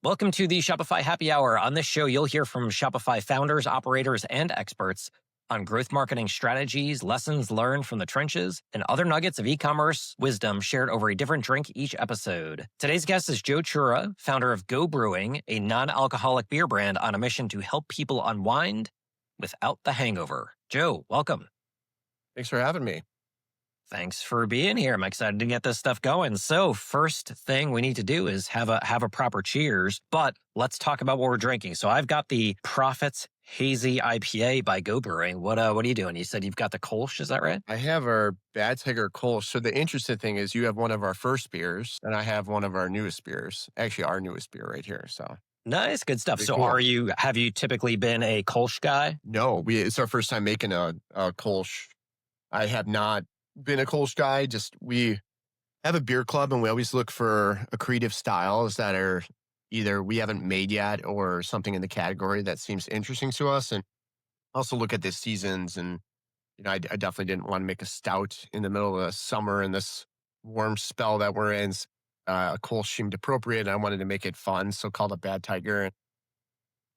Welcome to the Shopify Happy Hour. On this show, you'll hear from Shopify founders, operators, and experts on growth marketing strategies, lessons learned from the trenches, and other nuggets of e-commerce wisdom shared over a different drink each episode. Today's guest is Joe Chura, founder of Go Brewing, a non-alcoholic beer brand on a mission to help people unwind without the hangover. Joe, welcome. Thanks for having me. Thanks for being here. I'm excited to get this stuff going. So first thing we need to do is have a proper cheers, but let's talk about what we're drinking. So I've got the Profits Hazy IPA by Go Brewing. What are you doing? You said you've got the Kolsch, is that right? I have our Bad Tiger Kolsch. So the interesting thing is you have one of our first beers and I have one of our newest beers. Actually, our newest beer right here. So Nice, good stuff. pretty So cool. have you typically been a Kolsch guy? No, it's our first time making a Kolsch. I have not been a Kolsch guy. Just we have a beer club and we always look for creative styles that are either we haven't made yet or something in the category that seems interesting to us. And also look at the seasons. And, I definitely didn't want to make a stout in the middle of the summer in this warm spell that we're in. A Kolsch seemed appropriate. And I wanted to make it fun. So called a Bad Tiger.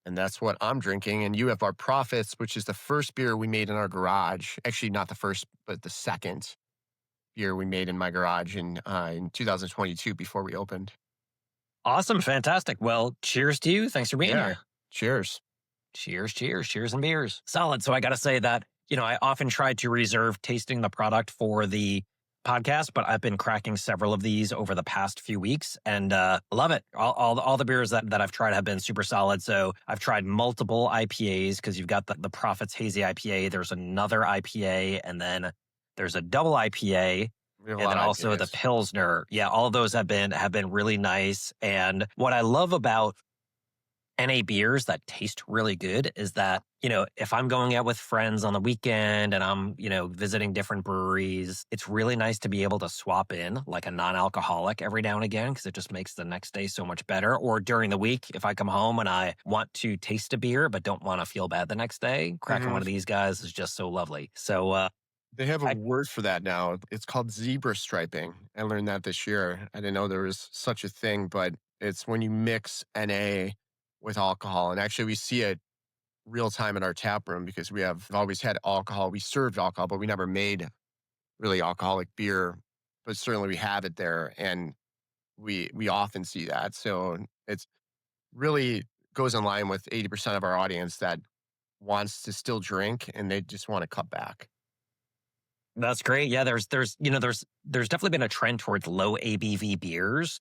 And that's what I'm drinking. And you have our Profits, which is the first beer we made in our garage. Actually, not the first, but the second beer we made in my garage in 2022 before we opened. Awesome, fantastic. Well, cheers to you. Thanks for being here. Cheers. Cheers and beers. Solid. So I got to say that, I often try to reserve tasting the product for the podcast, but I've been cracking several of these over the past few weeks and love it. All the beers that I've tried have been super solid. So I've tried multiple IPAs because you've got the Profits Hazy IPA. There's another IPA and then there's a double IPA. And then also the Pilsner. Yeah, all of those have been really nice. And what I love about NA beers that taste really good is that, if I'm going out with friends on the weekend and I'm, visiting different breweries, it's really nice to be able to swap in like a non-alcoholic every now and again because it just makes the next day so much better. Or during the week, if I come home and I want to taste a beer but don't want to feel bad the next day, cracking one of these guys is just so lovely. So they have a word for that now. It's called zebra striping. I learned that this year. I didn't know there was such a thing, but it's when you mix NA with alcohol. And actually, we see it real time in our tap room because we've always had alcohol. We served alcohol, but we never made really alcoholic beer. But certainly we have it there, and we often see that. So it's really goes in line with 80% of our audience that wants to still drink and they just want to cut back. That's great. Yeah, there's definitely been a trend towards low ABV beers.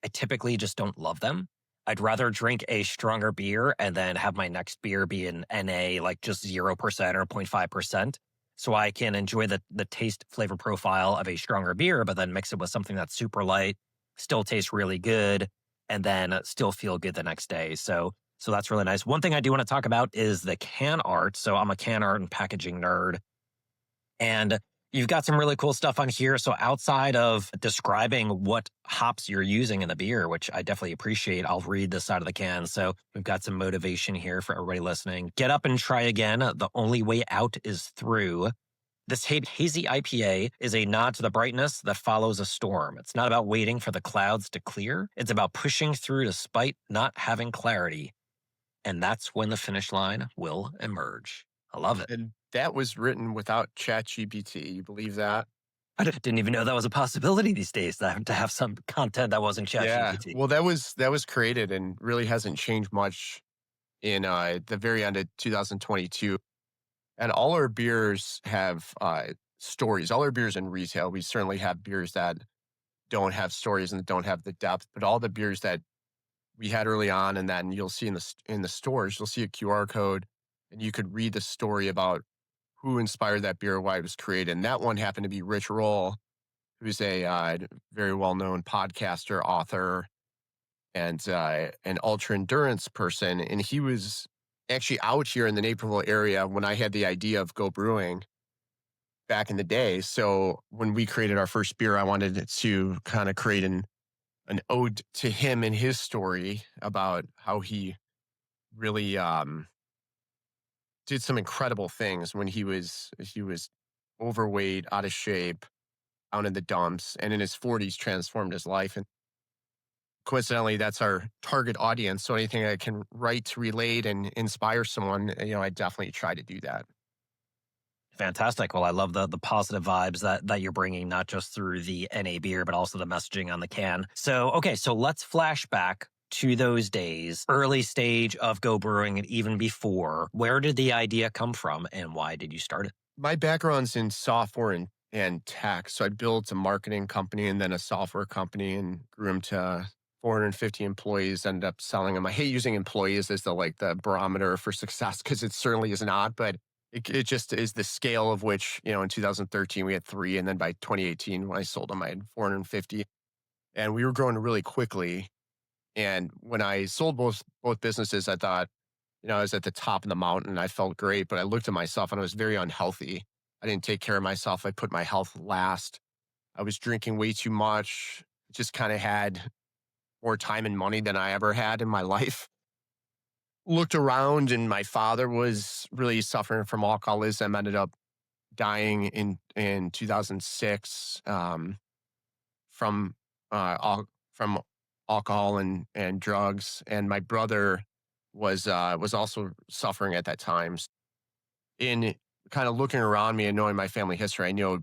I typically just don't love them. I'd rather drink a stronger beer and then have my next beer be an NA, like just 0% or 0.5%. So I can enjoy the taste flavor profile of a stronger beer, but then mix it with something that's super light, still tastes really good, and then still feel good the next day. So that's really nice. One thing I do want to talk about is the can art. So I'm a can art and packaging nerd. And you've got some really cool stuff on here. So outside of describing what hops you're using in the beer, which I definitely appreciate, I'll read this side of the can. So we've got some motivation here for everybody listening. Get up and try again. The only way out is through. This hazy IPA is a nod to the brightness that follows a storm. It's not about waiting for the clouds to clear. It's about pushing through despite not having clarity. And that's when the finish line will emerge. I love it. And that was written without ChatGPT. You believe that? I didn't even know that was a possibility these days, to have some content that wasn't ChatGPT. Yeah. Well, that was created and really hasn't changed much in the very end of 2022. And all our beers have stories. All our beers in retail, we certainly have beers that don't have stories and don't have the depth. But all the beers that we had early on, and then you'll see in the stores, you'll see a QR code, and you could read the story about who inspired that beer, why it was created. And that one happened to be Rich Roll, who's a very well-known podcaster, author, and an ultra-endurance person. And he was actually out here in the Naperville area when I had the idea of Go Brewing back in the day. So when we created our first beer, I wanted to kind of create an ode to him and his story about how he really did some incredible things when he was overweight, out of shape, out in the dumps, and in his 40s transformed his life. And coincidentally, that's our target audience. So anything I can write to relate and inspire someone, I definitely try to do that. Fantastic. Well, I love the positive vibes that you're bringing, not just through the NA beer, but also the messaging on the can. So, okay, so let's flash back to those days, early stage of Go Brewing and even before. Where did the idea come from and why did you start it? My background's in software and tech. So I built a marketing company and then a software company and grew them to 450 employees, ended up selling them. I hate using employees as the barometer for success because it certainly is not, but it just is the scale of which, in 2013 we had three. And then by 2018, when I sold them, I had 450 and we were growing really quickly. And when I sold both businesses, I thought, I was at the top of the mountain. I felt great, but I looked at myself and I was very unhealthy. I didn't take care of myself. I put my health last. I was drinking way too much. Just kind of had more time and money than I ever had in my life. Looked around and my father was really suffering from alcoholism, ended up dying in 2006 from from alcohol and drugs. And my brother was also suffering at that time. In kind of looking around me and knowing my family history, I know,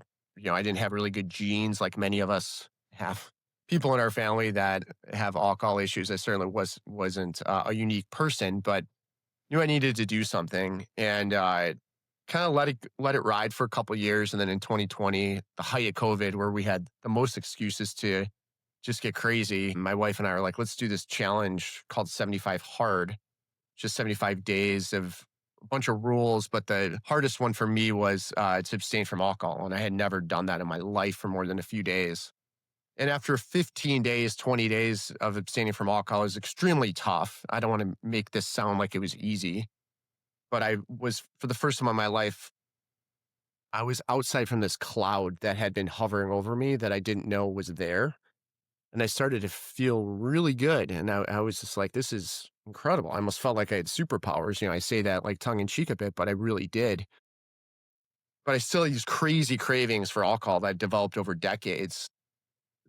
I didn't have really good genes like many of us have. People in our family that have alcohol issues. I certainly wasn't a unique person, but knew I needed to do something and kind of let it ride for a couple of years. And then in 2020, the height of COVID, where we had the most excuses to just get crazy, my wife and I are like, let's do this challenge called 75 Hard, just 75 days of a bunch of rules. But the hardest one for me was to abstain from alcohol. And I had never done that in my life for more than a few days. And after 15 days, 20 days of abstaining from alcohol is extremely tough. I don't want to make this sound like it was easy, but I was, for the first time in my life, I was outside from this cloud that had been hovering over me that I didn't know was there. And I started to feel really good. And I was just like, this is incredible. I almost felt like I had superpowers. I say that like tongue in cheek a bit, but I really did. But I still had these crazy cravings for alcohol that I've developed over decades.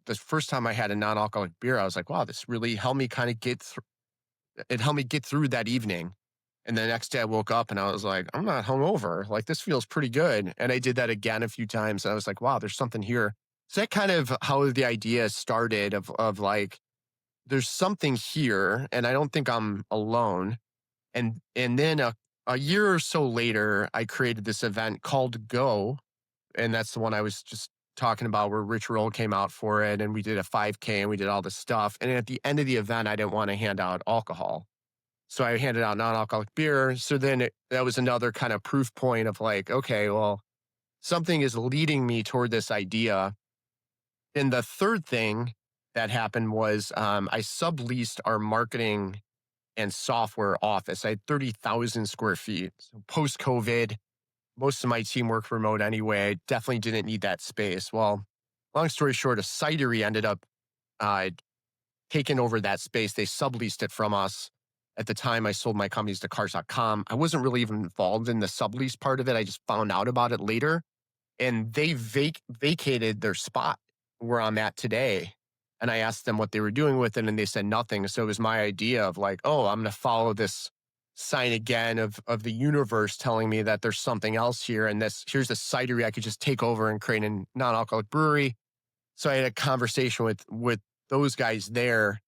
The first time I had a non-alcoholic beer, I was like, wow, this really helped me kind of get through. It helped me get through that evening. And the next day I woke up and I was like, I'm not hungover. Like, this feels pretty good. And I did that again a few times. And I was like, wow, there's something here. So that kind of how the idea started of like, there's something here and I don't think I'm alone. And then a year or so later, I created this event called Go. And that's the one I was just talking about where Rich Roll came out for it. And we did a 5K and we did all this stuff. And at the end of the event, I didn't want to hand out alcohol. So I handed out non-alcoholic beer. So then that was another kind of proof point of like, okay, well, something is leading me toward this idea. And the third thing that happened was I subleased our marketing and software office. I had 30,000 square feet. So post-COVID, most of my team worked remote anyway. I definitely didn't need that space. Well, long story short, a cidery ended up uh, taking over that space. They subleased it from us. At the time, I sold my companies to cars.com. I wasn't really even involved in the sublease part of it. I just found out about it later. And they vacated their spot where I'm at today. And I asked them what they were doing with it, and they said nothing. So it was my idea of like, oh, I'm going to follow this sign again of the universe telling me that there's something else here. And here's a cidery I could just take over and create a non-alcoholic brewery. So I had a conversation with those guys there.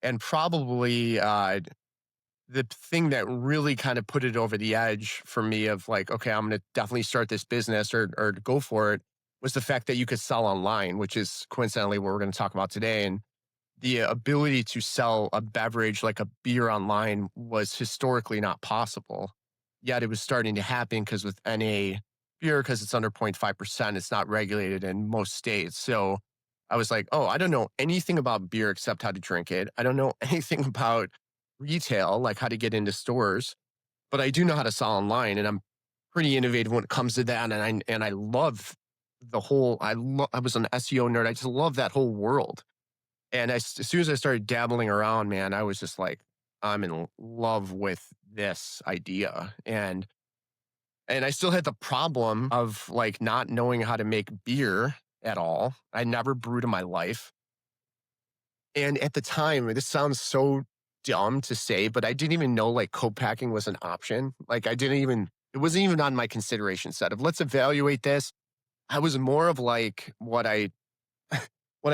And probably the thing that really kind of put it over the edge for me of like, okay, I'm going to definitely start this business or go for it was the fact that you could sell online, which is coincidentally what we're going to talk about today. And the ability to sell a beverage like a beer online was historically not possible. Yet it was starting to happen because with NA beer, because it's under 0.5%, it's not regulated in most states. So I was like, oh, I don't know anything about beer except how to drink it. I don't know anything about retail, like how to get into stores, but I do know how to sell online, and I'm pretty innovative when it comes to that. And I love the whole. I was an SEO nerd. I just love that whole world. And as soon as I started dabbling around, man, I was just like, I'm in love with this idea. And I still had the problem of like not knowing how to make beer at all. I never brewed in my life. And at the time, this sounds so dumb to say, but I didn't even know like co-packing was an option. Like I didn't even, it wasn't even on my consideration set of let's evaluate this. I was more of like what I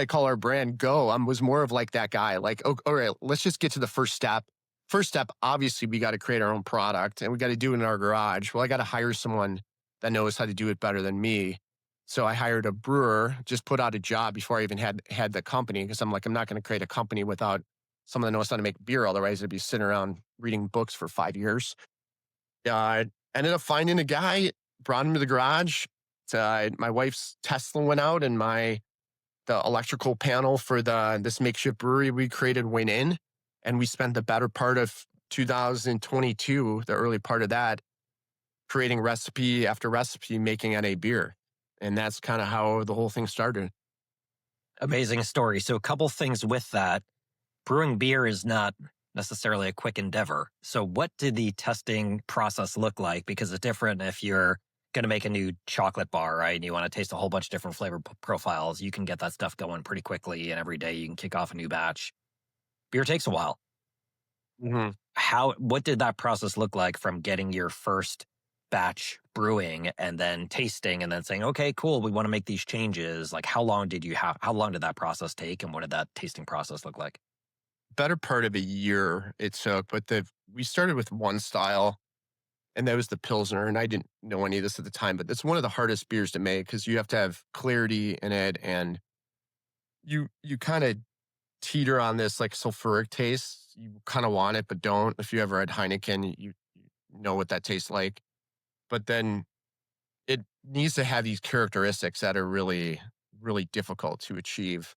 call our brand Go. I was more of like that guy. Like, oh, all right, let's just get to the first step. First step, obviously, we got to create our own product and we got to do it in our garage. Well, I got to hire someone that knows how to do it better than me. So I hired a brewer, just put out a job before I even had the company because I'm like, I'm not going to create a company without someone that knows how to make beer. Otherwise, I'd be sitting around reading books for 5 years. I ended up finding a guy, brought him to the garage. My wife's Tesla went out and the electrical panel for this makeshift brewery we created went in, and we spent the better part of 2022, the early part of that, creating recipe after recipe, making NA beer. And that's kind of how the whole thing started. Amazing story. So a couple things with that. Brewing beer is not necessarily a quick endeavor. So what did the testing process look like? Because it's different if you're going to make a new chocolate bar, right? And you want to taste a whole bunch of different flavor profiles. You can get that stuff going pretty quickly, and every day you can kick off a new batch. Beer takes a while. Mhm. What did that process look like from getting your first batch brewing and then tasting and then saying, okay, cool, we want to make these changes? Like how long did that process take, and what did that tasting process look like? Better part of a year it took, but we started with one style, and that was the Pilsner. And I didn't know any of this at the time, but it's one of the hardest beers to make because you have to have clarity in it, and you kind of teeter on this like sulfuric taste. You kind of want it, but don't. If you ever had Heineken, you know what that tastes like. But then it needs to have these characteristics that are really, really difficult to achieve,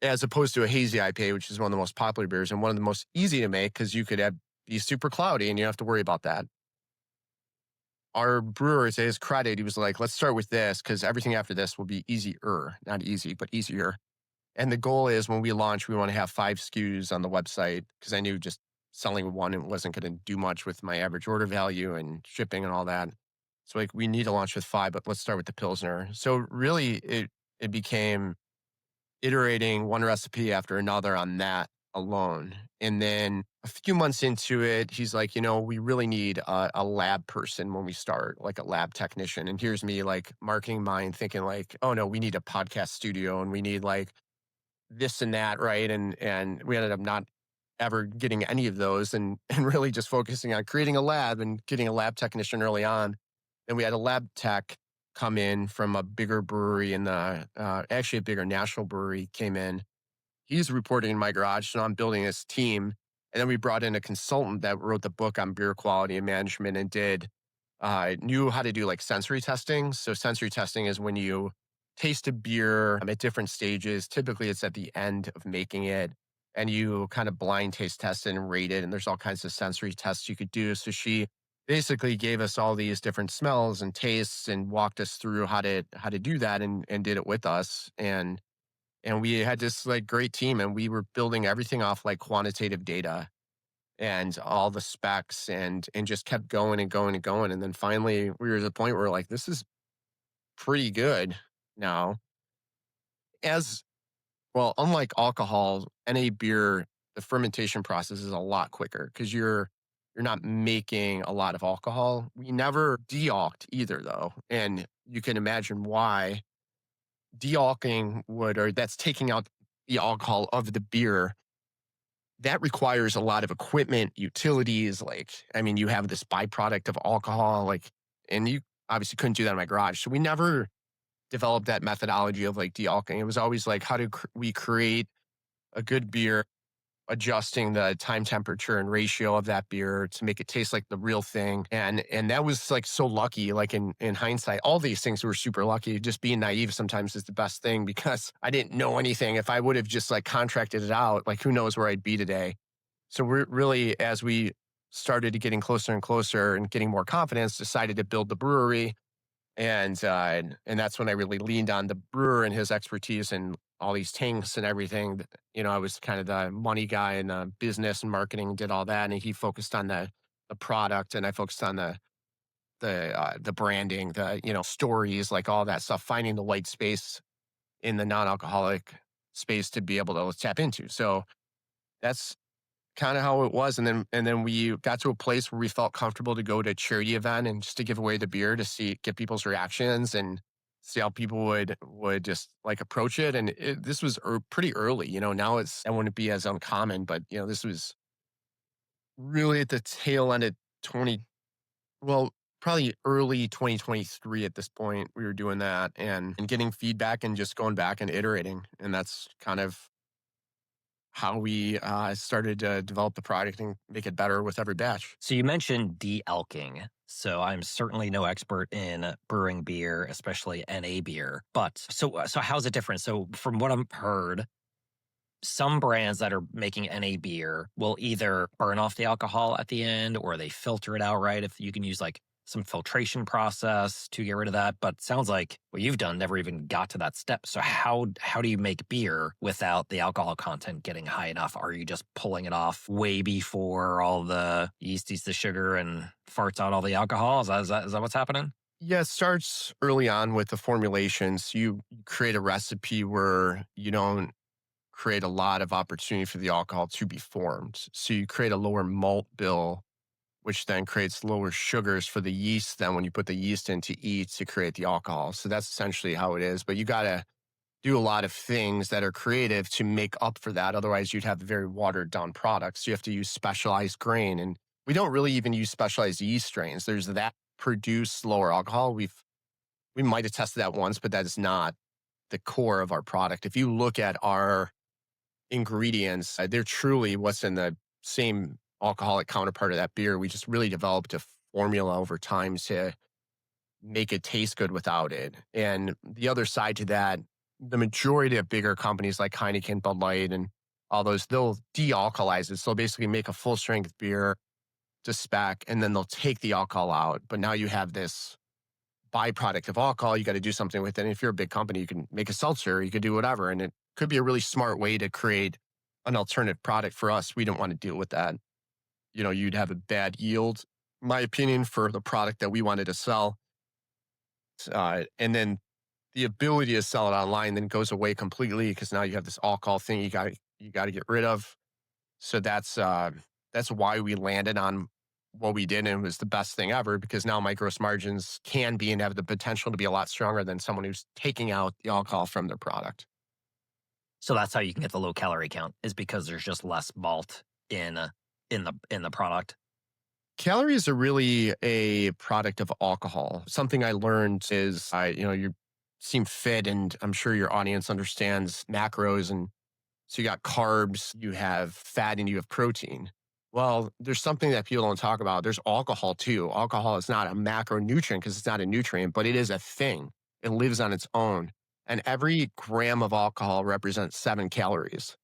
as opposed to a hazy IPA, which is one of the most popular beers and one of the most easy to make because you could be super cloudy and you don't have to worry about that. Our brewer, to his credit, he was like, let's start with this because everything after this will be easier. Not easy, but easier. And the goal is when we launch, we want to have 5 SKUs on the website because I knew just selling one it wasn't going to do much with my average order value and shipping and all that. So like we need to launch with 5, but let's start with the Pilsner. So really it became iterating one recipe after another on that alone. And then a few months into it, he's like, we really need a lab person when we start, like a lab technician. And here's me like marketing mind thinking like, oh no, we need a podcast studio and we need like this and that, right? And we ended up not ever getting any of those and really just focusing on creating a lab and getting a lab technician early on. And we had a lab tech come in from a bigger brewery in actually a bigger national brewery came in. He's reporting in my garage, so I'm building this team. And then we brought in a consultant that wrote the book on beer quality and management and knew how to do like sensory testing. So sensory testing is when you taste a beer at different stages. Typically, it's at the end of making it, and you kind of blind taste test it and rate it. And there's all kinds of sensory tests you could do. So she basically gave us all these different smells and tastes and walked us through how to do that and did it with us. And we had this like great team, and we were building everything off like quantitative data and all the specs and just kept going and going and going. And then finally we were at the point where like, this is pretty good now. As well, unlike alcohol, NA beer, the fermentation process is a lot quicker because you're not making a lot of alcohol. We never de-alked either though. And you can imagine why de-alking or that's taking out the alcohol of the beer. That requires a lot of equipment, utilities. Like, I mean, you have this byproduct of alcohol, like, and you obviously couldn't do that in my garage. So we never developed that methodology of like de-alking. It was always like, how do we create a good beer, adjusting the time, temperature, and ratio of that beer to make it taste like the real thing. And that was like so lucky. Like in hindsight, all these things were super lucky. Just being naive sometimes is the best thing because I didn't know anything. If I would have just like contracted it out, like who knows where I'd be today. So we're really, as we started to getting closer and closer and getting more confidence, decided to build the brewery. And that's when I really leaned on the brewer and his expertise and all these tanks and everything. I was kind of the money guy in business and marketing, did all that, and he focused on the product, and I focused on the branding, the stories, like all that stuff, finding the white space in the non-alcoholic space to be able to tap into. So that's kind of how it was. And then we got to a place where we felt comfortable to go to a charity event and just to give away the beer to get people's reactions and see how people would just like approach it. And this was pretty early, now that wouldn't be as uncommon, but this was really at the tail end of 20, well, probably early 2023 at this point, we were doing that and getting feedback and just going back and iterating. And that's kind of how we started to develop the product and make it better with every batch. So you mentioned de-elking. So I'm certainly no expert in brewing beer, especially NA beer. But so how's it different? So from what I've heard, some brands that are making NA beer will either burn off the alcohol at the end or they filter it out, right? If you can use like some filtration process to get rid of that. But sounds like what you've done never even got to that step. So how do you make beer without the alcohol content getting high enough? Are you just pulling it off way before all the yeast eats the sugar and farts out all the alcohol? Is that what's happening? Yeah, it starts early on with the formulations. You create a recipe where you don't create a lot of opportunity for the alcohol to be formed. So you create a lower malt bill, which then creates lower sugars for the yeast than when you put the yeast in to eat to create the alcohol. So that's essentially how it is. But you got to do a lot of things that are creative to make up for that. Otherwise, you'd have very watered down products. You have to use specialized grain. And we don't really even use specialized yeast strains. There's that produce lower alcohol. We might have tested that once, but that is not the core of our product. If you look at our ingredients, they're truly what's in the same alcoholic counterpart of that beer. We just really developed a formula over time to make it taste good without it. And the other side to that, the majority of bigger companies like Heineken, Bud Light, and all those, they'll de-alkalize it. So they'll basically make a full strength beer to spec, and then they'll take the alcohol out. But now you have this byproduct of alcohol. You got to do something with it. And if you're a big company, you can make a seltzer, you could do whatever. And it could be a really smart way to create an alternative product. For us, we don't want to deal with that. You'd have a bad yield, in my opinion, for the product that we wanted to sell. And then the ability to sell it online then goes away completely because now you have this alcohol thing you got to get rid of. So that's why we landed on what we did, and it was the best thing ever because now my gross margins can be and have the potential to be a lot stronger than someone who's taking out the alcohol from their product. So that's how you can get the low calorie count, is because there's just less malt in the product. Calories are really a product of alcohol. Something I learned is, you seem fit, and I'm sure your audience understands macros. And so you got carbs, you have fat, and you have protein. Well, there's something that people don't talk about. There's alcohol too. Alcohol is not a macronutrient because it's not a nutrient, but it is a thing. It lives on its own. And every gram of alcohol represents 7 calories.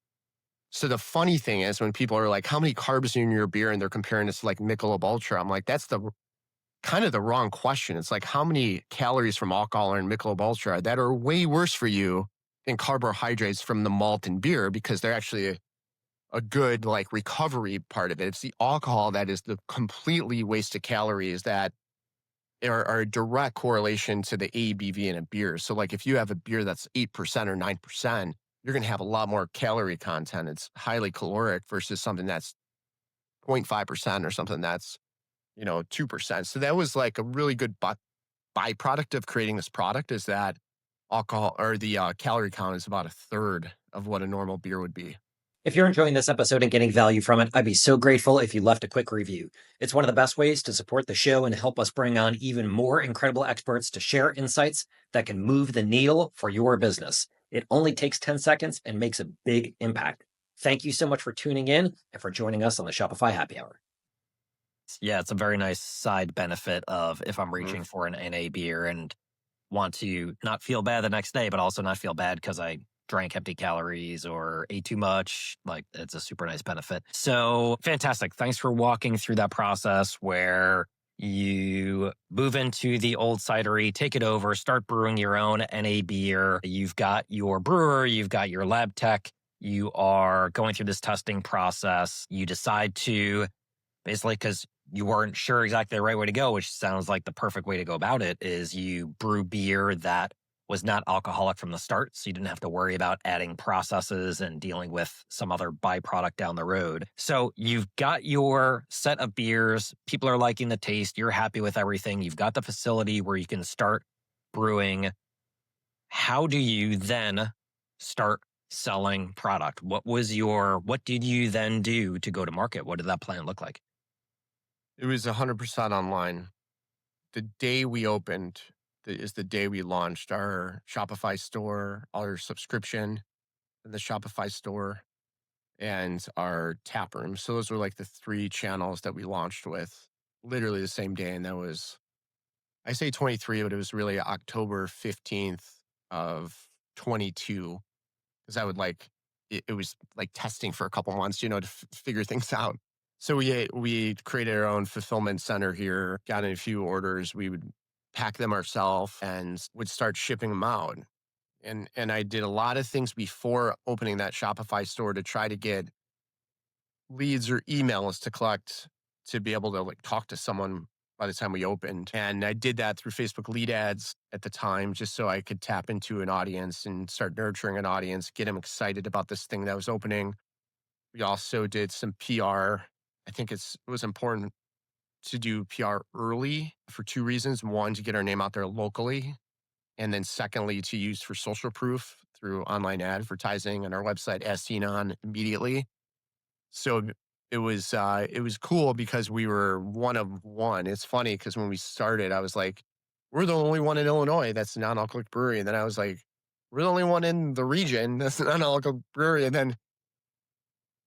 So the funny thing is when people are like, how many carbs are in your beer? And they're comparing this to like Michelob Ultra. I'm like, that's the kind of the wrong question. It's like, how many calories from alcohol are in Michelob Ultra that are way worse for you than carbohydrates from the malt and beer, because they're actually a good like recovery part of it. It's the alcohol that is the completely wasted calories that are a direct correlation to the ABV in a beer. So like if you have a beer that's 8% or 9%, you're going to have a lot more calorie content. It's highly caloric versus something that's 0.5% or something that's, 2%. So that was like a really good byproduct of creating this product, is that alcohol or the calorie count is about a third of what a normal beer would be. If you're enjoying this episode and getting value from it, I'd be so grateful if you left a quick review. It's one of the best ways to support the show and help us bring on even more incredible experts to share insights that can move the needle for your business. It only takes 10 seconds and makes a big impact. Thank you so much for tuning in and for joining us on the Shopify Happy Hour. Yeah, it's a very nice side benefit of if I'm reaching for an NA beer and want to not feel bad the next day, but also not feel bad because I drank empty calories or ate too much. Like, it's a super nice benefit. So fantastic. Thanks for walking through that process where you move into the old cidery, take it over, start brewing your own NA beer. You've got your brewer, you've got your lab tech, you are going through this testing process. You decide to basically, because you weren't sure exactly the right way to go, which sounds like the perfect way to go about it, is you brew beer that was not alcoholic from the start. So you didn't have to worry about adding processes and dealing with some other byproduct down the road. So you've got your set of beers. People are liking the taste. You're happy with everything. You've got the facility where you can start brewing. How do you then start selling product? What did you then do to go to market? What did that plan look like? It was 100% online. The day we opened is the day we launched our Shopify store, our subscription in the Shopify store, and our tap room. So those were like the three channels that we launched with literally the same day. And that was, I say 23, but it was really October 15th of 22. Because I would like, it was like testing for a couple months, to figure things out. So we created our own fulfillment center here, got in a few orders. We would pack them ourselves and would start shipping them out. And I did a lot of things before opening that Shopify store to try to get leads or emails to collect to be able to like talk to someone by the time we opened. And I did that through Facebook lead ads at the time, just so I could tap into an audience and start nurturing an audience, get them excited about this thing that was opening. We also did some PR. I think it was important to do PR early for two reasons. One, to get our name out there locally. And then secondly, to use for social proof through online advertising and our website as seen on immediately. So it was cool because we were one of one. It's funny because when we started, I was like, we're the only one in Illinois that's a non-alcoholic brewery. And then I was like, we're the only one in the region that's a non-alcoholic brewery. And then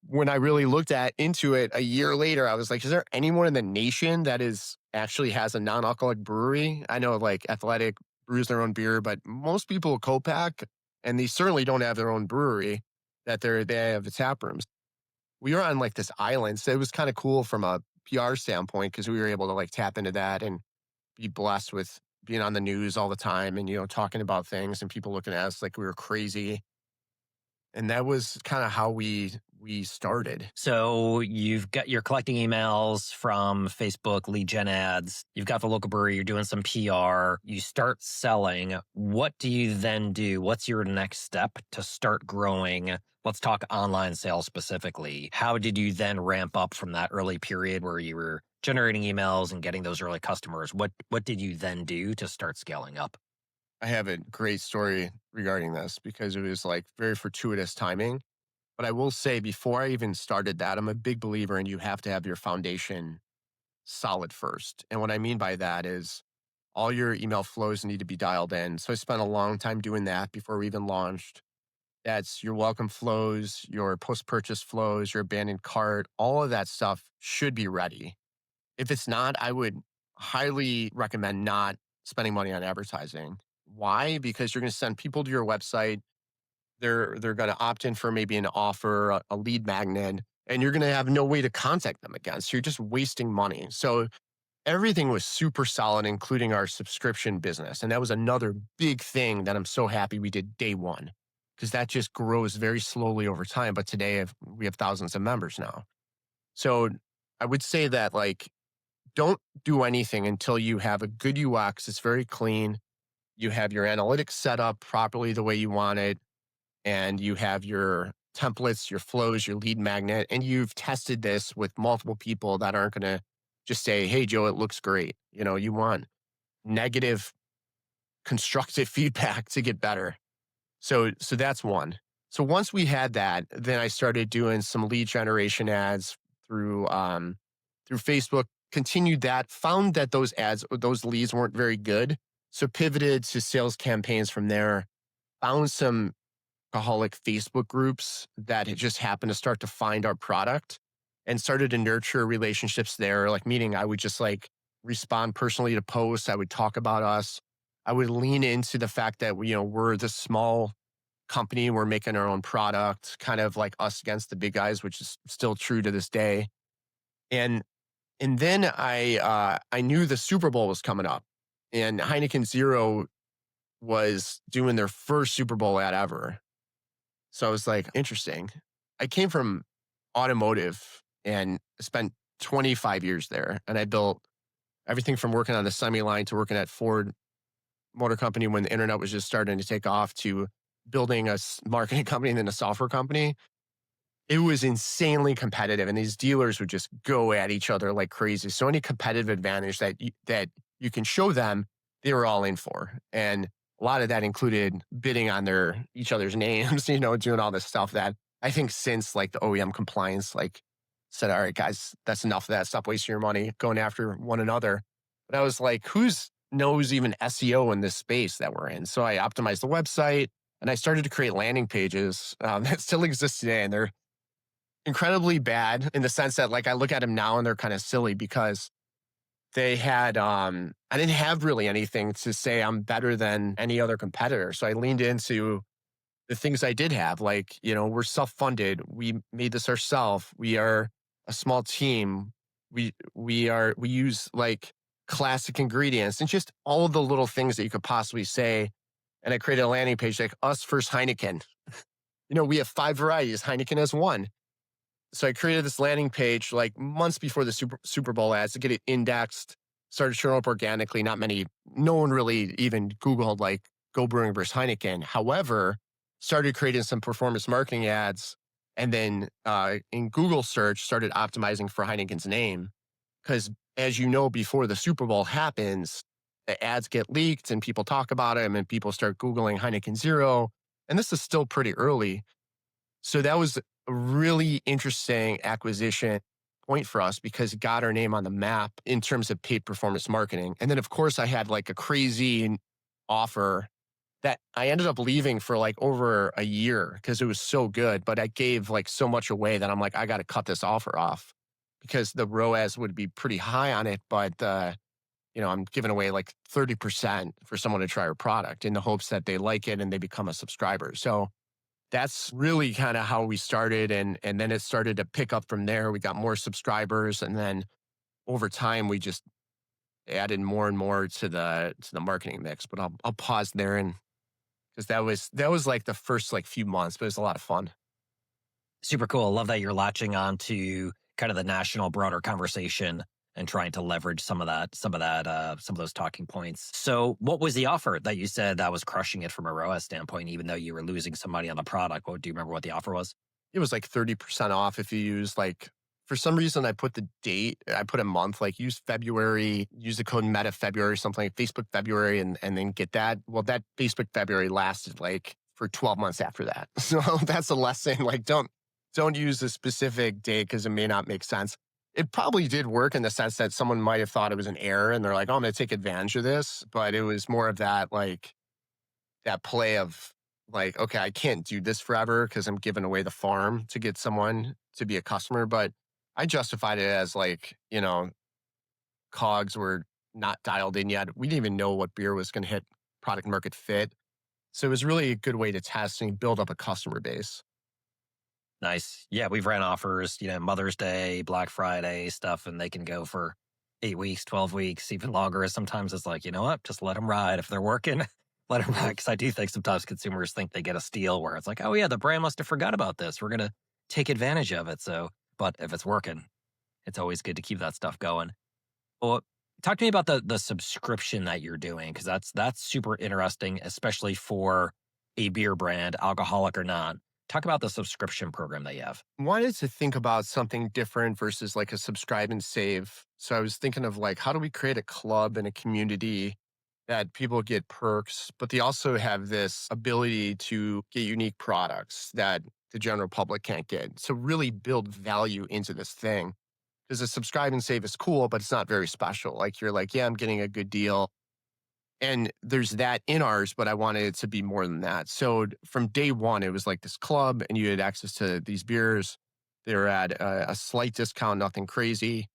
when I really looked into it a year later, I was like, is there anyone in the nation that actually has a non-alcoholic brewery? I know like Athletic brews their own beer, but most people co-pack, and they certainly don't have their own brewery that they have the tap rooms. We were on like this island, so it was kind of cool from a PR standpoint because we were able to like tap into that and be blessed with being on the news all the time and talking about things and people looking at us like we were crazy. And that was kind of how we started. So you're collecting emails from Facebook lead gen ads. You've got the local brewery. You're doing some PR. You start selling. What do you then do? What's your next step to start growing? Let's talk online sales specifically. How did you then ramp up from that early period where you were generating emails and getting those early customers? What did you then do to start scaling up? I have a great story regarding this because it was like very fortuitous timing. But I will say before I even started that, I'm a big believer in you have to have your foundation solid first. And what I mean by that is all your email flows need to be dialed in. So I spent a long time doing that before we even launched. That's your welcome flows, your post-purchase flows, your abandoned cart, all of that stuff should be ready. If it's not, I would highly recommend not spending money on advertising. Why? Because you're going to send people to your website. They're going to opt in for maybe an offer, a lead magnet, and you're going to have no way to contact them again. So you're just wasting money. So everything was super solid, including our subscription business. And that was another big thing that I'm so happy we did day one, because that just grows very slowly over time. But today we have thousands of members now. So I would say that like, don't do anything until you have a good UX. It's very clean. You have your analytics set up properly the way you want it. And you have your templates, your flows, your lead magnet, and you've tested this with multiple people that aren't going to just say, hey, Joe, it looks great. You want negative, constructive feedback to get better. So that's one. So once we had that, then I started doing some lead generation ads through Facebook, continued that, found that those leads weren't very good. So pivoted to sales campaigns from there, found some alcoholic Facebook groups that had just happened to start to find our product and started to nurture relationships there. Like meaning I would just like respond personally to posts. I would talk about us. I would lean into the fact that we're this small company. We're making our own product, kind of like us against the big guys, which is still true to this day. And then I knew the Super Bowl was coming up and Heineken Zero was doing their first Super Bowl ad ever. So I was like, interesting. I came from automotive and spent 25 years there. And I built everything from working on the semi line to working at Ford motor company when the internet was just starting to take off to building a marketing company and then a software company. It was insanely competitive, and these dealers would just go at each other like crazy. So any competitive advantage that you can show them, they were all in for. And a lot of that included bidding on each other's names, doing all this stuff that I think since like the OEM compliance, like said, all right, guys, that's enough of that. Stop wasting your money going after one another. But I was like, who's knows even SEO in this space that we're in? So I optimized the website and I started to create landing pages that still exist today. And they're incredibly bad in the sense that like I look at them now and they're kind of silly because they had I didn't have really anything to say I'm better than any other competitor. So I leaned into the things I did have. Like, we're self-funded. We made this ourselves. We are a small team. We use like classic ingredients and just all of the little things that you could possibly say. And I created a landing page like us versus Heineken. We have 5 varieties. Heineken has 1. So I created this landing page like months before the Super Bowl ads to get it indexed, started showing up organically. No one really even Googled like Go Brewing versus Heineken. However, started creating some performance marketing ads. And then in Google search, started optimizing for Heineken's name. Because as you know, before the Super Bowl happens, the ads get leaked and people talk about them and people start Googling Heineken Zero. And this is still pretty early. So that was a really interesting acquisition point for us because it got our name on the map in terms of paid performance marketing. And then, of course, I had like a crazy offer that I ended up leaving for like over a year because it was so good. But I gave like so much away that I'm like, I got to cut this offer off because the ROAS would be pretty high on it. But, I'm giving away like 30% for someone to try our product in the hopes that they like it and they become a subscriber. So that's really kind of how we started. And then it started to pick up from there. We got more subscribers. And then over time, we just added more and more to the marketing mix. But I'll pause there and because that was like the first like few months, but it was a lot of fun. Super cool. I love that you're latching on to kind of the national broader conversation and trying to leverage some of those talking points. So what was the offer that you said that was crushing it from a ROAS standpoint, even though you were losing some money on the product? Do you remember what the offer was? It was like 30% off if you use like, for some reason I put the date, I put a month, like use February, use the code Meta February, something like Facebook February, and then get that. Well, that Facebook February lasted like for 12 months after that. So that's a lesson. Like don't use a specific date because it may not make sense. It probably did work in the sense that someone might have thought it was an error and they're like, oh, I'm going to take advantage of this. But it was more of that, like that play of like, okay, I can't do this forever because I'm giving away the farm to get someone to be a customer. But I justified it as like, COGS were not dialed in yet. We didn't even know what beer was going to hit product market fit. So it was really a good way to test and build up a customer base. Nice. Yeah, we've ran offers, Mother's Day, Black Friday stuff, and they can go for 8 weeks, 12 weeks, even longer. Sometimes it's like, you know what, just let them ride. If they're working, let them ride. Because I do think sometimes consumers think they get a steal where it's like, oh yeah, the brand must have forgot about this. We're going to take advantage of it. So, but if it's working, it's always good to keep that stuff going. Well, talk to me about the subscription that you're doing, because that's super interesting, especially for a beer brand, alcoholic or not. Talk about the subscription program that you have. Wanted to think about something different versus like a subscribe and save. So I was thinking of like, how do we create a club and a community that people get perks, but they also have this ability to get unique products that the general public can't get. So really build value into this thing. Because a subscribe and save is cool, but it's not very special. Like you're like, yeah, I'm getting a good deal. And there's that in ours, but I wanted it to be more than that. So from day one, it was like this club and you had access to these beers. They were at a slight discount, nothing crazy.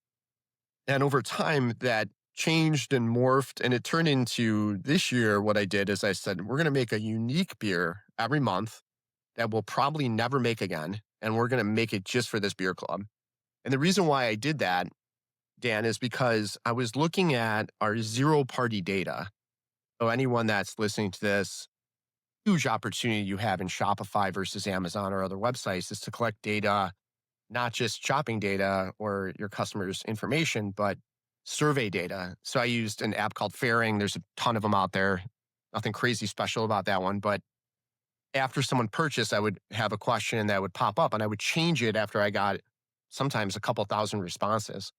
And over time that changed and morphed and it turned into this year. What I did is I said, we're going to make a unique beer every month that we'll probably never make again. And we're going to make it just for this beer club. And the reason why I did that, Dan, is because I was looking at our zero party data. So anyone that's listening to this, huge opportunity you have in Shopify versus Amazon or other websites is to collect data, not just shopping data or your customers' information, but survey data. So I used an app called Fairing. There's a ton of them out there. Nothing crazy special about that one. But after someone purchased, I would have a question that would pop up and I would change it after I got sometimes a couple thousand responses.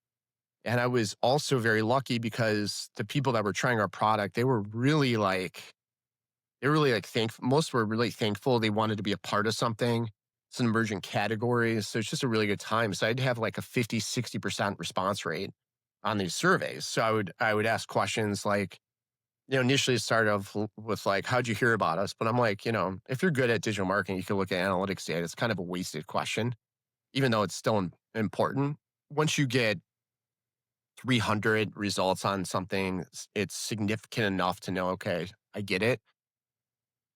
And I was also very lucky because the people that were trying our product, they were really like thankful. Most were really thankful. They wanted to be a part of something. It's an emerging category. So it's just a really good time. So I'd have like a 50, 60% response rate on these surveys. So I would ask questions like, initially it started off with like, how'd you hear about us? But I'm like, if you're good at digital marketing, you can look at analytics data. It's kind of a wasted question, even though it's still important. Once you get 300 results on something, it's significant enough to know, okay, I get it.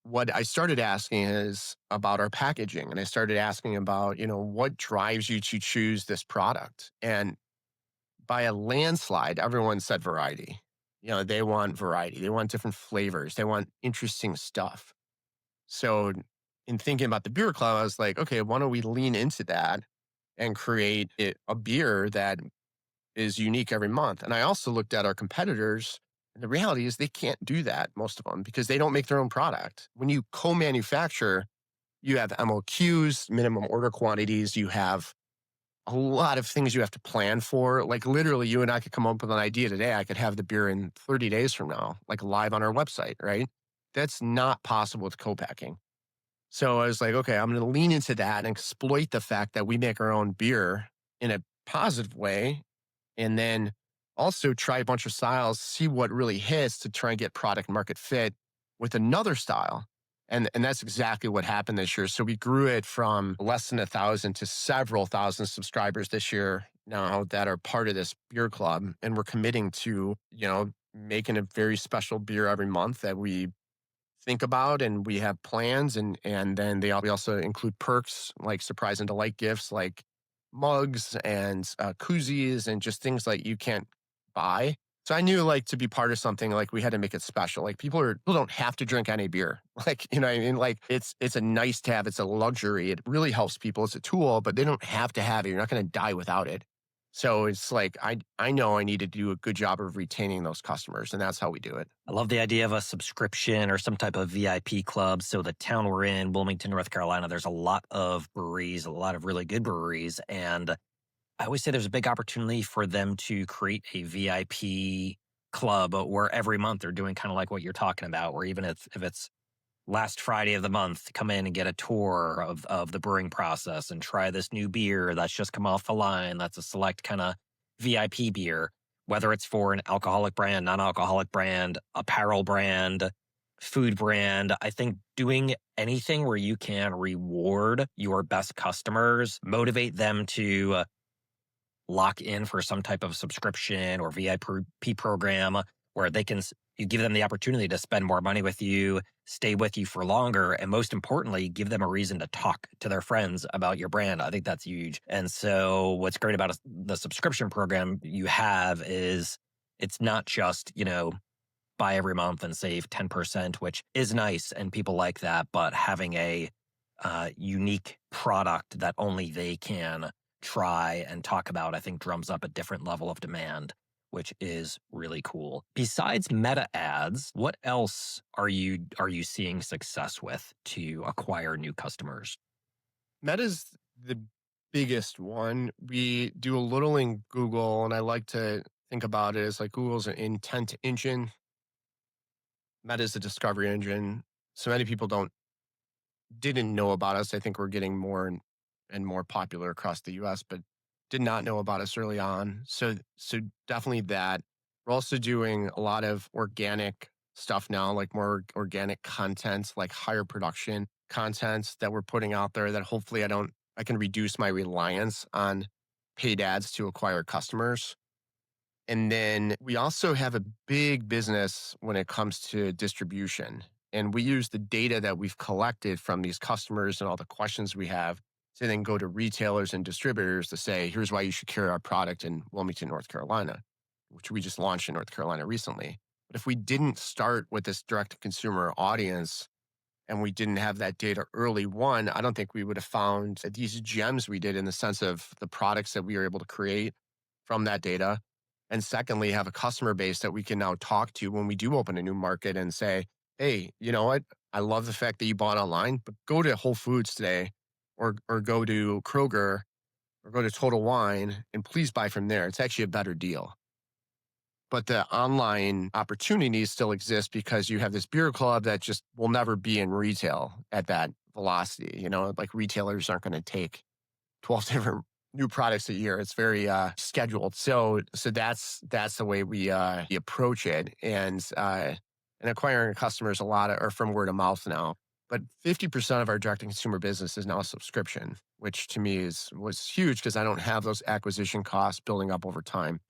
What I started asking is about our packaging. And I started asking about, what drives you to choose this product? And by a landslide, everyone said variety. They want variety. They want different flavors. They want interesting stuff. So in thinking about the beer club, I was like, okay, why don't we lean into that and create a beer that is unique every month? And I also looked at our competitors. And the reality is they can't do that, most of them, because they don't make their own product. When you co-manufacture, you have MOQs, minimum order quantities. You have a lot of things you have to plan for. Like literally, you and I could come up with an idea today. I could have the beer in 30 days from now, like live on our website, right? That's not possible with co-packing. So I was like, okay, I'm going to lean into that and exploit the fact that we make our own beer in a positive way. And then also try a bunch of styles, see what really hits to try and get product market fit with another style. And that's exactly what happened this year. So we grew it from less than 1,000 to several thousand subscribers this year now that are part of this beer club. And we're committing to, making a very special beer every month that we think about, and we have plans, and then we also include perks like surprise and delight gifts like mugs and koozies and just things like you can't buy. So I knew like to be part of something, like we had to make it special. Like people don't have to drink any beer. Like, what I mean? Like it's a nice to have, it's a luxury. It really helps people. It's a tool, but they don't have to have it. You're not going to die without it. So it's like I know I need to do a good job of retaining those customers, and that's how we do it. I love the idea of a subscription or some type of VIP club. So the town we're in, Wilmington, North Carolina, there's a lot of breweries, a lot of really good breweries. And I always say there's a big opportunity for them to create a VIP club where every month they're doing kind of like what you're talking about, where even if it's last Friday of the month, come in and get a tour of the brewing process and try this new beer that's just come off the line. That's a select kind of VIP beer, whether it's for an alcoholic brand, non-alcoholic brand, apparel brand, food brand. I think doing anything where you can reward your best customers, motivate them to lock in for some type of subscription or VIP program where you give them the opportunity to spend more money with you, stay with you for longer, and most importantly, give them a reason to talk to their friends about your brand. I think that's huge. And so what's great about the subscription program you have is it's not just, buy every month and save 10%, which is nice and people like that, but having a unique product that only they can try and talk about, I think drums up a different level of demand, which is really cool. Besides meta ads, what else are you seeing success with to acquire new customers? Meta's the biggest one. We do a little in Google, and I like to think about it as like Google's an intent engine. Meta's a discovery engine. So many people didn't know about us. I think we're getting more and more popular across the US, but did not know about us early on. So definitely that. We're also doing a lot of organic stuff now, like more organic content, like higher production content that we're putting out there that hopefully I can reduce my reliance on paid ads to acquire customers. And then we also have a big business when it comes to distribution. And we use the data that we've collected from these customers and all the questions we have to then go to retailers and distributors to say, here's why you should carry our product in Wilmington, North Carolina, which we just launched in North Carolina recently. But if we didn't start with this direct to consumer audience and we didn't have that data early, one, I don't think we would have found these gems we did in the sense of the products that we were able to create from that data. And secondly, have a customer base that we can now talk to when we do open a new market and say, hey, you know what? I love the fact that you bought online, but go to Whole Foods today or go to Kroger or go to Total Wine and please buy from there. It's actually a better deal. But the online opportunities still exist because you have this beer club that just will never be in retail at that velocity. Like retailers aren't going to take 12 different new products a year. It's very scheduled. So that's the way we approach it. And acquiring customers a lot are from word of mouth now. But 50% of our direct to consumer business is now a subscription, which to me was huge because I don't have those acquisition costs building up over time.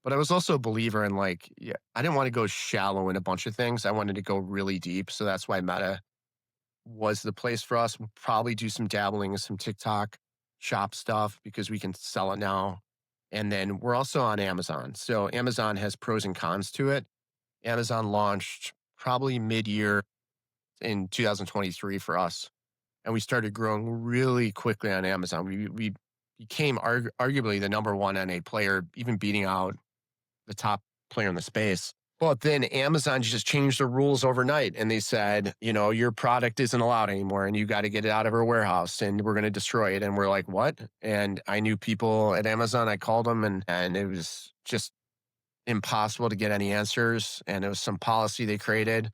But I was also a believer in like, yeah, I didn't want to go shallow in a bunch of things. I wanted to go really deep. So that's why Meta was the place for us. We'll probably do some dabbling in some TikTok shop stuff because we can sell it now. And then we're also on Amazon. So Amazon has pros and cons to it. Amazon launched probably mid-year in 2023 for us. And we started growing really quickly on Amazon. We became arguably the number one NA player, even beating out the top player in the space. But then Amazon just changed the rules overnight and they said, your product isn't allowed anymore and you got to get it out of our warehouse and we're going to destroy it. And we're like, what? And I knew people at Amazon. I called them and it was just impossible to get any answers. And it was some policy they created.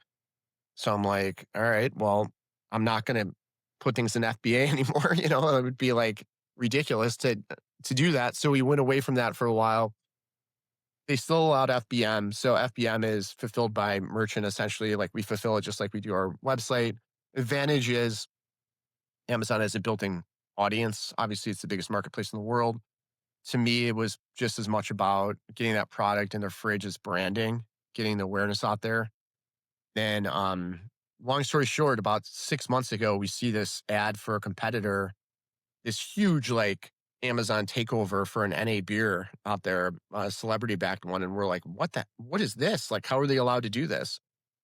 So I'm like, all right, well, I'm not going to put things in FBA anymore. It would be like ridiculous to do that. So we went away from that for a while. They still allowed FBM. So FBM is fulfilled by merchant, essentially. Like we fulfill it just like we do our website. Advantage is Amazon has a built-in audience. Obviously, it's the biggest marketplace in the world. To me, it was just as much about getting that product in their fridge as branding, getting the awareness out there. Then, long story short, about 6 months ago, we see this ad for a competitor, this huge like Amazon takeover for an NA beer out there, a celebrity backed one. And we're like, what is this? Like, how are they allowed to do this?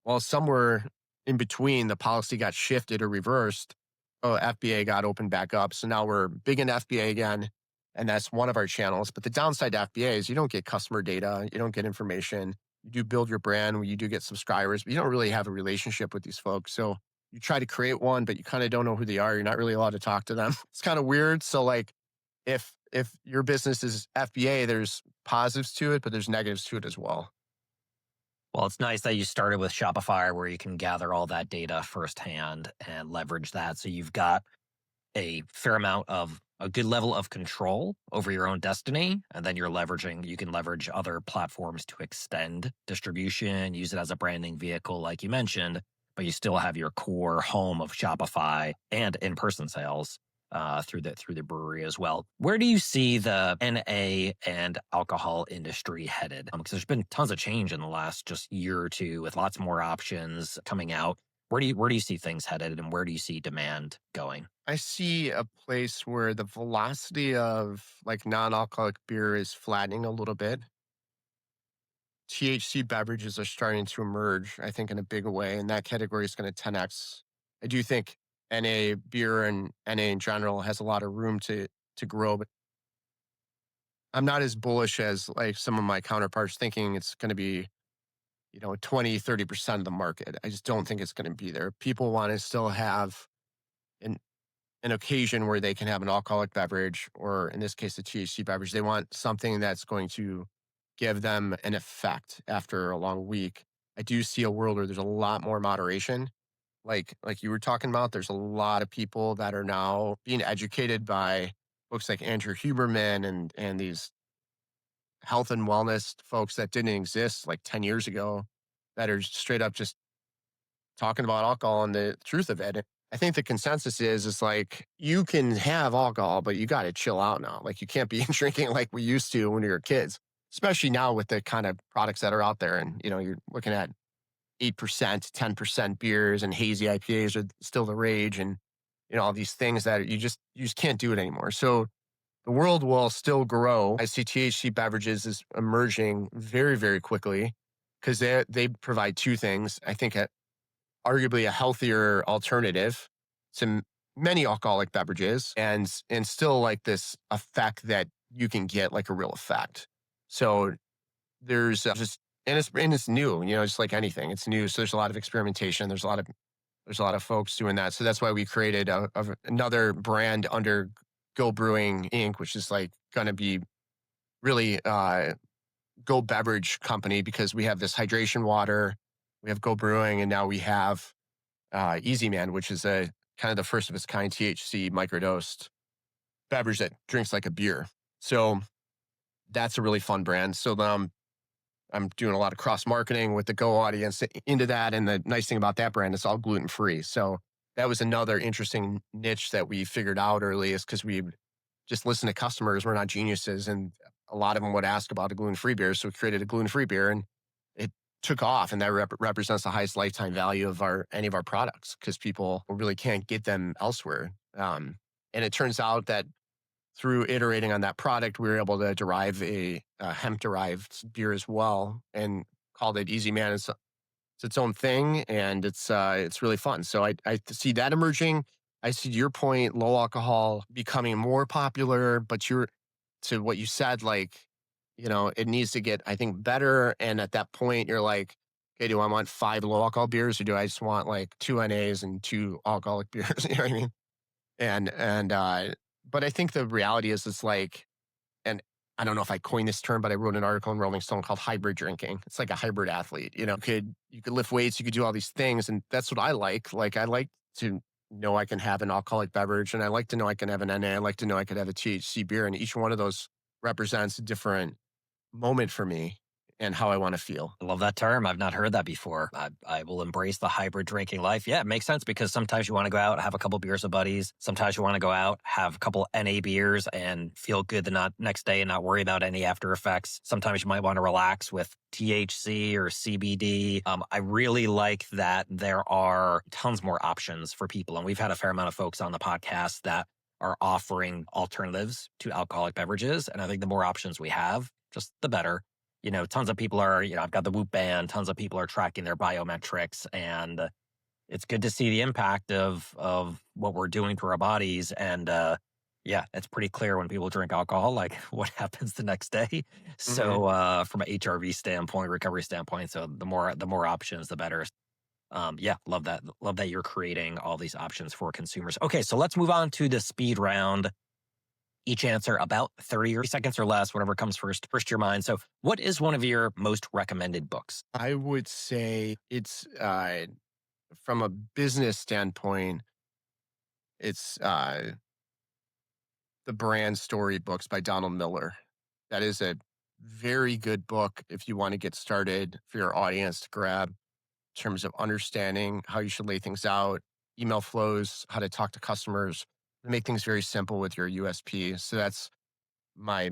Well, somewhere in between, the policy got shifted or reversed. Oh, FBA got opened back up. So now we're big in FBA again. And that's one of our channels. But the downside to FBA is you don't get customer data, you don't get information. You do build your brand, you do get subscribers, but you don't really have a relationship with these folks. So you try to create one, but you kind of don't know who they are. You're not really allowed to talk to them. It's kind of weird. So like if your business is FBA, there's positives to it, but there's negatives to it as well. Well, it's nice that you started with Shopify where you can gather all that data firsthand and leverage that. So you've got a fair amount of a good level of control over your own destiny. And then you can leverage other platforms to extend distribution, use it as a branding vehicle, like you mentioned, but you still have your core home of Shopify and in-person sales through the brewery as well. Where do you see the NA and alcohol industry headed? Because there's been tons of change in the last just year or two with lots more options coming out. Where do you see things headed, and where do you see demand going? I see a place where the velocity of like non-alcoholic beer is flattening a little bit. THC beverages are starting to emerge, I think, in a big way, and that category is going to 10x. I do think NA beer and NA in general has a lot of room to grow, but I'm not as bullish as like some of my counterparts thinking it's going to be 20, 30% of the market. I just don't think it's going to be there. People want to still have an an occasion where they can have an alcoholic beverage, or in this case, a THC beverage. They want something that's going to give them an effect after a long week. I do see a world where there's a lot more moderation. Like you were talking about, there's a lot of people that are now being educated by folks like Andrew Huberman and these health and wellness folks that didn't exist like 10 years ago that are straight up just talking about alcohol and the truth of it. I think the consensus is like you can have alcohol, but you got to chill out now. Like you can't be drinking like we used to when we were kids, especially now with the kind of products that are out there. And you're looking at 8%, 10% beers and hazy IPAs are still the rage, and all these things that you just can't do it anymore. So the world will still grow. I see THC beverages is emerging very, very quickly because they provide two things. I think arguably a healthier alternative to many alcoholic beverages and still like this effect that you can get like a real effect. So there's just it's new, just like anything. It's new. So there's a lot of experimentation. There's a lot of folks doing that. So that's why we created another brand under Go Brewing Inc., which is like going to be really Go Beverage company, because we have this hydration water, we have Go Brewing, and now we have Easy Man, which is a kind of the first of its kind THC microdosed beverage that drinks like a beer. So that's a really fun brand. So I'm doing a lot of cross marketing with the Go audience into that. And the nice thing about that brand is all gluten free. So that was another interesting niche that we figured out early, is because we just listen to customers. We're not geniuses. And a lot of them would ask about a gluten free beer. So we created a gluten free beer, and it took off. And that represents the highest lifetime value of any of our products, because people really can't get them elsewhere. And it turns out that through iterating on that product, we were able to derive a hemp-derived beer as well, and called it Easy Man. It's its own thing, and it's really fun. So I see that emerging. I see, to your point, low alcohol becoming more popular, but to what you said, like, it needs to get, I think, better. And at that point, you're like, okay, do I want 5 low alcohol beers, or do I just want like 2 NAs and 2 alcoholic beers? You know what I mean? And but I think the reality is, it's like, and I don't know if I coined this term, but I wrote an article in Rolling Stone called hybrid drinking. It's like a hybrid athlete. You could lift weights, you could do all these things, and that's what I like. Like, I like to know I can have an alcoholic beverage, and I like to know I can have an NA. I like to know I could have a THC beer, and each one of those represents a different moment for me and how I want to feel. I love that term. I've not heard that before. I will embrace the hybrid drinking life. Yeah, it makes sense, because sometimes you want to go out, have a couple beers with buddies. Sometimes you want to go out, have a couple NA beers and feel good the next day and not worry about any after effects. Sometimes you might want to relax with THC or CBD. I really like that there are tons more options for people. And we've had a fair amount of folks on the podcast that are offering alternatives to alcoholic beverages. And I think the more options we have, just the better. Tons of people are, I've got the Whoop band, tons of people are tracking their biometrics, and it's good to see the impact of what we're doing to our bodies. And yeah, it's pretty clear when people drink alcohol, like what happens the next day. Hmm. So from an HRV standpoint, recovery standpoint, so the more options, the better. Yeah, love that. Love that you're creating all these options for consumers. Okay, so let's move on to the speed round. Each answer about 30 seconds or less, whatever comes first to your mind. So what is one of your most recommended books? I would say it's from a business standpoint, it's the Brand Story books by Donald Miller. That is a very good book if you want to get started, for your audience to grab, in terms of understanding how you should lay things out, email flows, how to talk to customers, make things very simple with your USP. So that's my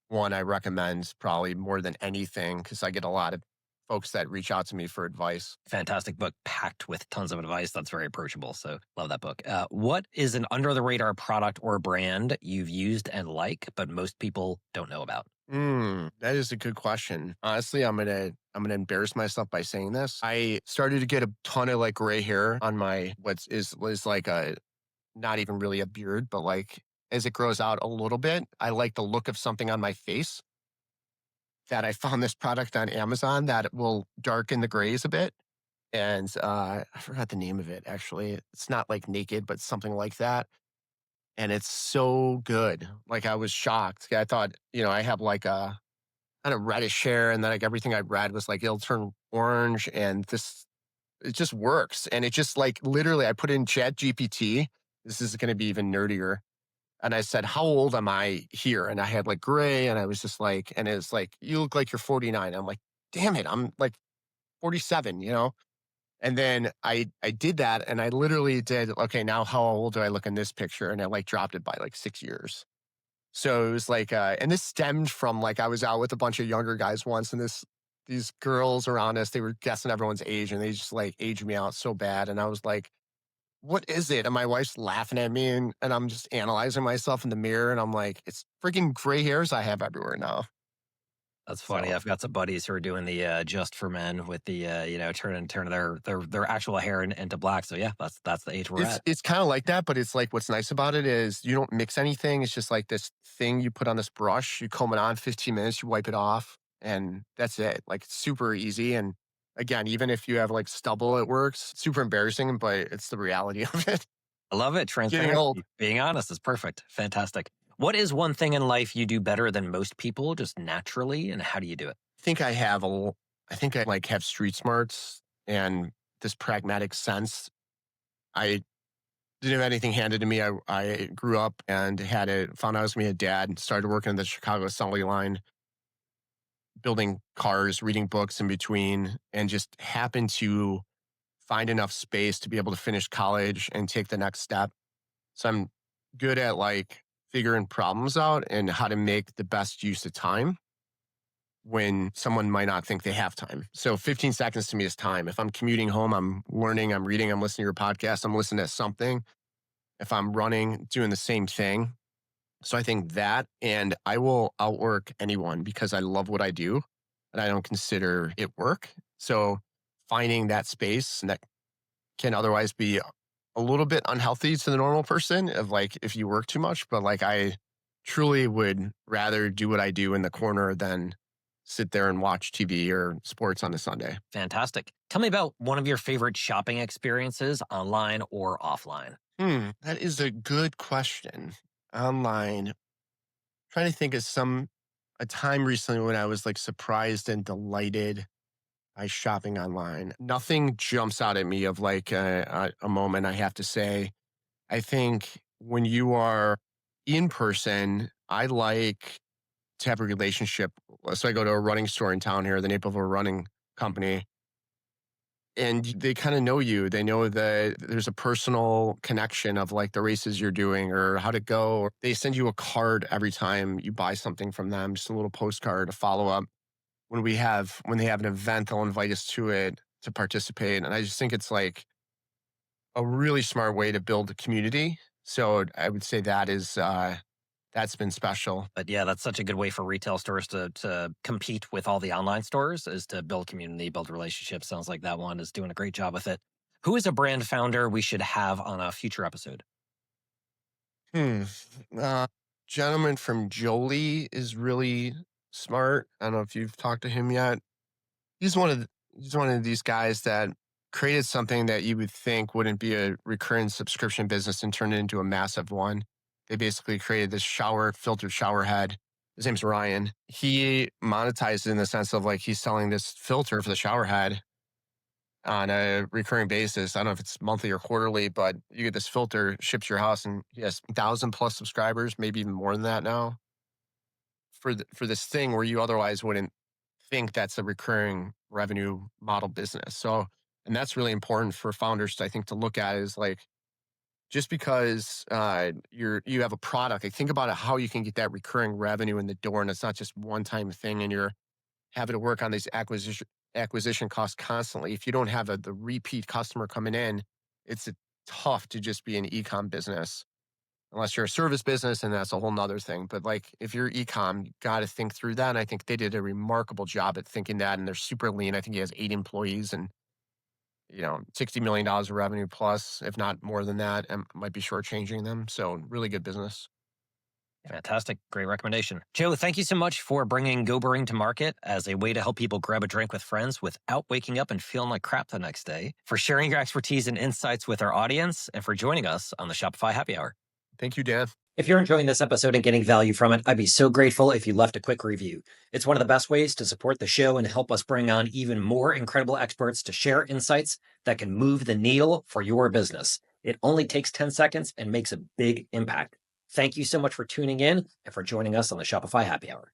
one I recommend, probably more than anything, because I get a lot of folks that reach out to me for advice. Fantastic book, packed with tons of advice. That's very approachable. So love that book. What is an under the radar product or brand you've used and like, but most people don't know about? That is a good question. Honestly, I'm gonna embarrass myself by saying this. I started to get a ton of like gray hair on my what is like a, not even really a beard, but like, as it grows out a little bit, I like the look of something on my face. That I found this product on Amazon that will darken the grays a bit. And I forgot the name of it, actually. It's not like Naked, but something like that. And it's so good. Like, I was shocked. I thought, I have like a kind of reddish hair, and then like everything I read was like it'll turn orange, and it just works. And it just, like, literally, I put in Chat GPT. This is going to be even nerdier. And I said, how old am I here? And I had like gray, and I was just like, and it's like, you look like you're 49. I'm like, damn it, I'm like 47. And then I did that, and I literally did, okay, now how old do I look in this picture? And I like dropped it by like 6 years. So it was like, and this stemmed from, like, I was out with a bunch of younger guys once, and these girls around us, they were guessing everyone's age, and they just like aged me out so bad. And I was like, what is it? And my wife's laughing at me, and I'm just analyzing myself in the mirror, and I'm like, it's freaking gray hairs I have everywhere now. That's funny. So I've got some buddies who are doing the just for men with the turning their actual hair into black. So yeah, that's the age we're it's at. it's kind of like that, but it's like, what's nice about it is you don't mix anything. It's just like this thing you put on this brush, you comb it on 15 minutes, you wipe it off. and that's it. Like it's super easy. And again, even if you have like stubble, it works. Super embarrassing, but it's the reality of it. I love it. Getting old. Transparency. Being honest is perfect. Fantastic. What is one thing in life you do better than most people just naturally, and how do you do it? think I have I think I like have street smarts and this pragmatic sense. I didn't have anything handed to me. I grew up and found out I was going to be a dad, started working in the Chicago assembly line, building cars, reading books in between, and just happened to find enough space to be able to finish college and take the next step. So I'm good at like figuring problems out and how to make the best use of time when someone might not think they have time. So 15 seconds to me is time. If I'm commuting home, I'm learning, I'm reading, I'm listening to your podcast, I'm listening to something. If I'm running, doing the same thing. So I think that, and I will outwork anyone because I love what I do and I don't consider it work. So finding that space that can otherwise be a little bit unhealthy to the normal person of like if you work too much, but like I truly would rather do what I do in the corner than sit there and watch TV or sports on a Sunday. Fantastic. Tell me about one of your favorite shopping experiences, online or offline. That is a good question. Online, trying to think of a time recently when I was like surprised and delighted by shopping online. Nothing jumps out at me of like a moment, I have to say. I think when you are in person, I like to have a relationship. So I go to a running store in town here, the name of a running company, and they kind of know you. They know that there's a personal connection of like the races you're doing or how to go. They send you a card every time you buy something from them, just a little postcard, a follow up. When they have an event, they'll invite us to it to participate. And I just think it's like a really smart way to build a community. So I would say that's been special. But yeah, that's such a good way for retail stores to compete with all the online stores is to build community, build relationships. Sounds like that one is doing a great job with it. Who is a brand founder we should have on a future episode? Hmm. Uh, Gentleman from Jolie is really smart. I don't know if you've talked to him yet. He's one of he's one of these guys that created something that you would think wouldn't be a recurring subscription business and turned it into a massive one. They basically created this filtered shower head. His name's Ryan. He monetized it in the sense of like he's selling this filter for the shower head on a recurring basis. I don't know if it's monthly or quarterly, but you get this filter shipped to your house, and he has 1,000 plus subscribers, maybe even more than that now for this thing where you otherwise wouldn't think that's a recurring revenue model business. So, and that's really important for founders to, I think, to look at is like just because you have a product, like think about it, how you can get that recurring revenue in the door, and it's not just one time thing, and you're having to work on these acquisition costs constantly. If you don't have the repeat customer coming in, it's tough to just be an e-com business unless you're a service business, and that's a whole nother thing. But like if you're e-com, you got to think through that. And I think they did a remarkable job at thinking that, and they're super lean. I think he has 8 employees and $60 million of revenue plus, if not more than that, and might be shortchanging them. So really good business. Fantastic. Great recommendation. Joe, thank you so much for bringing Go Brewing to market as a way to help people grab a drink with friends without waking up and feeling like crap the next day, for sharing your expertise and insights with our audience, and for joining us on the Shopify Happy Hour. Thank you, Dan. If you're enjoying this episode and getting value from it, I'd be so grateful if you left a quick review. It's one of the best ways to support the show and help us bring on even more incredible experts to share insights that can move the needle for your business. It only takes 10 seconds and makes a big impact. Thank you so much for tuning in and for joining us on the Shopify Happy Hour.